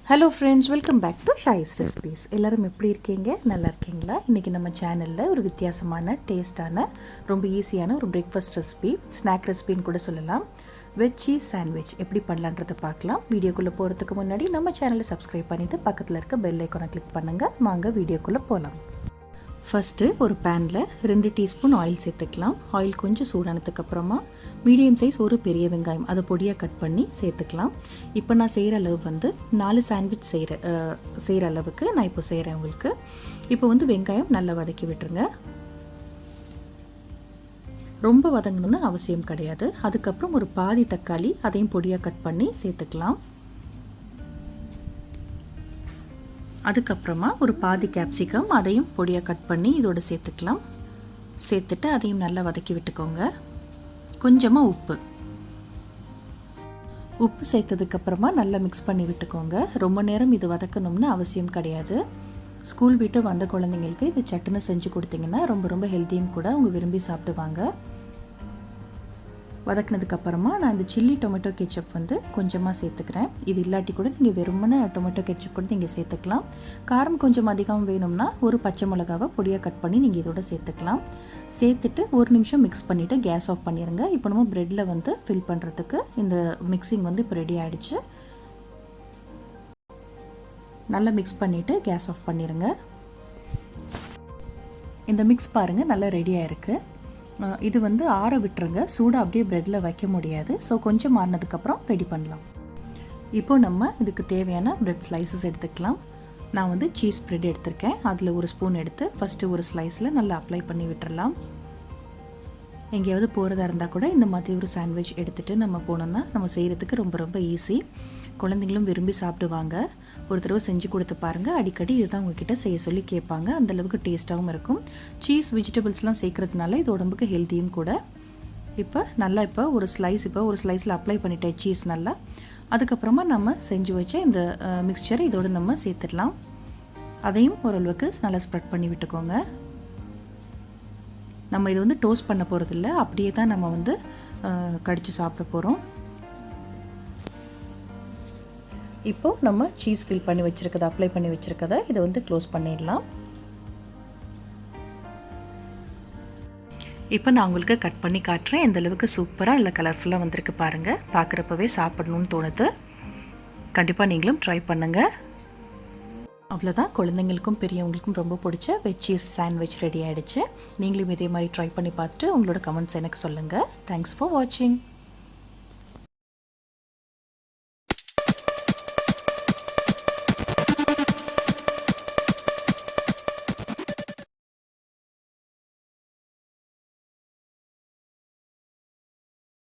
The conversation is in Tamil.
Hello friends, welcome back to Shaay's recipes. எல்லோரும் எப்படி இருக்கீங்க? நல்லா இருக்கீங்களா? இன்றைக்கி நம்ம சேனலில் ஒரு வித்தியாசமான டேஸ்டான ரொம்ப ஈஸியான ஒரு பிரேக்ஃபாஸ்ட் ரெசிபி, ஸ்நாக் ரெசிபின்னு கூட சொல்லலாம், வெஜ் சீஸ் சாண்ட்விச் எப்படி பண்ணலான்றதை பார்க்கலாம். வீடியோக்குள்ளே போகிறதுக்கு முன்னாடி நம்ம சேனலை சப்ஸ்கிரைப் பண்ணிவிட்டு பக்கத்தில் இருக்க பெல் ஐக்கானை கிளிக் பண்ணுங்கள். வாங்க வீடியோக்குள்ளே போகலாம். ஃபஸ்ட்டு ஒரு பேனில் 2 டீஸ்பூன் ஆயில் சேர்த்துக்கலாம். ஆயில் கொஞ்சம் சூடானதுக்கப்புறமா மீடியம் சைஸ் ஒரு பெரிய வெங்காயம் அதை பொடியாக கட் பண்ணி சேர்த்துக்கலாம். இப்போ நான் செய்கிற அளவு வந்து 4 சாண்ட்விச் செய்கிற அளவுக்கு நான் இப்போ செய்கிறேன் உங்களுக்கு. இப்போ வந்து வெங்காயம் நல்லா வதக்கி விட்டுருங்க. ரொம்ப வதங்கணும்னு அவசியம் கிடையாது. அதுக்கப்புறம் ஒரு பாதி தக்காளி அதையும் பொடியாக கட் பண்ணி சேர்த்துக்கலாம். அதுக்கப்புறமா ஒரு பாதி கேப்சிகம் அதையும் பொடியாக கட் பண்ணி இதோடு சேர்த்துக்கலாம். சேர்த்துட்டு அதையும் நல்லா வதக்கி விட்டுக்கோங்க. கொஞ்சமாக உப்பு சேர்த்ததுக்கப்புறமா நல்லா மிக்ஸ் பண்ணி விட்டுக்கோங்க. ரொம்ப நேரம் இது வதக்கணும்னு அவசியம் கிடையாது. ஸ்கூல் விட்டு வந்த குழந்தைங்களுக்கு இது சட்டுன்னு செஞ்சு கொடுத்தீங்கன்னா ரொம்ப ஹெல்த்தியும் கூட, அவங்க விரும்பி சாப்பிடுவாங்க. வதக்கினதுக்கப்புறமா நான் இந்த சில்லி டொமேட்டோ கெச்சப் வந்து கொஞ்சமாக சேர்த்துக்கிறேன். இது இல்லாட்டி கூட நீங்கள் வெறுமனே டொமேட்டோ கெச்சப் கூட நீங்கள் சேர்த்துக்கலாம். காரம் கொஞ்சம் அதிகம் வேணும்னா ஒரு பச்சை மிளகாவை பொடியாக கட் பண்ணி நீங்கள் இதோட சேர்த்துக்கலாம். சேர்த்துட்டு ஒரு நிமிஷம் மிக்ஸ் பண்ணிவிட்டு கேஸ் ஆஃப் பண்ணிடுங்க. இப்போ நம்ம ப்ரெட்டில் வந்து ஃபில் பண்ணுறதுக்கு இந்த மிக்சிங் வந்து இப்போ ரெடி ஆகிடுச்சு. நல்லா மிக்ஸ் பண்ணிவிட்டு கேஸ் ஆஃப் பண்ணிடுங்க. இந்த மிக்ஸ் பாருங்கள் நல்லா ரெடியாக இருக்குது. இது வந்து ஆற விட்டுருங்க. சூடாக அப்படியே ப்ரெட்டில் வைக்க முடியாது. ஸோ கொஞ்சம் ஆறினதுக்கப்புறம் ரெடி பண்ணலாம். இப்போ நம்ம இதுக்கு தேவையான ப்ரெட் ஸ்லைசஸ் எடுத்துக்கலாம். நான் வந்து சீஸ் ப்ரெட் எடுத்திருக்கேன். அதில் ஒரு ஸ்பூன் எடுத்து ஃபஸ்ட்டு ஒரு ஸ்லைஸில் நல்லா அப்ளை பண்ணி விட்டுறலாம். எங்கேயாவது போகிறதா இருந்தால் கூட இந்த மாதிரி ஒரு சாண்ட்விச் எடுத்துகிட்டு நம்ம போனோம்னா நம்ம செய்கிறதுக்கு ரொம்ப ஈஸி. குழந்தைங்களும் விரும்பி சாப்பிடுவாங்க. ஒரு தடவை செஞ்சு கொடுத்து பாருங்கள். அடிக்கடி இதுதான் உங்ககிட்ட செய்ய சொல்லி கேட்பாங்க. அந்தளவுக்கு டேஸ்ட்டாகவும் இருக்கும். சீஸ் வெஜிடபிள்ஸ்லாம் சேர்க்குறதுனால இது உடம்புக்கு ஹெல்த்தியும் கூட. இப்போ ஒரு ஸ்லைஸில் அப்ளை பண்ணிட்டேன் சீஸ் நல்லா. அதுக்கப்புறமா நம்ம செஞ்சு வச்ச இந்த மிக்சரை இதோடு நம்ம சேர்த்துடலாம். அதையும் ஓரளவுக்கு நல்லா ஸ்ப்ரெட் பண்ணி விட்டுக்கோங்க. நம்ம இது வந்து டோஸ்ட் பண்ண போகிறதில்ல, அப்படியே தான் நம்ம வந்து கடித்து சாப்பிட போகிறோம். இப்போது நம்ம சீஸ் ஃபில் பண்ணி வச்சுருக்கதை அப்ளை பண்ணி வச்சுருக்கதை இதை வந்து க்ளோஸ் பண்ணிடலாம். இப்போ நான் உங்களுக்கு கட் பண்ணி காட்டுறேன். எந்தளவுக்கு சூப்பராக இல்லை கலர்ஃபுல்லாக வந்திருக்கு பாருங்கள். பார்க்குறப்பவே சாப்பிடணும்னு தோணுது. கண்டிப்பாக நீங்களும் ட்ரை பண்ணுங்கள். அவ்வளோதான், குழந்தைங்களுக்கும் பெரியவங்களுக்கும் ரொம்ப பிடிச்ச வெஜ் சீஸ் சாண்ட்விச் ரெடி ஆகிடுச்சு. நீங்களும் இதே மாதிரி ட்ரை பண்ணி பார்த்துட்டு உங்களோட கமெண்ட்ஸ் எனக்கு சொல்லுங்கள். தேங்க்ஸ் ஃபார் வாட்சிங்.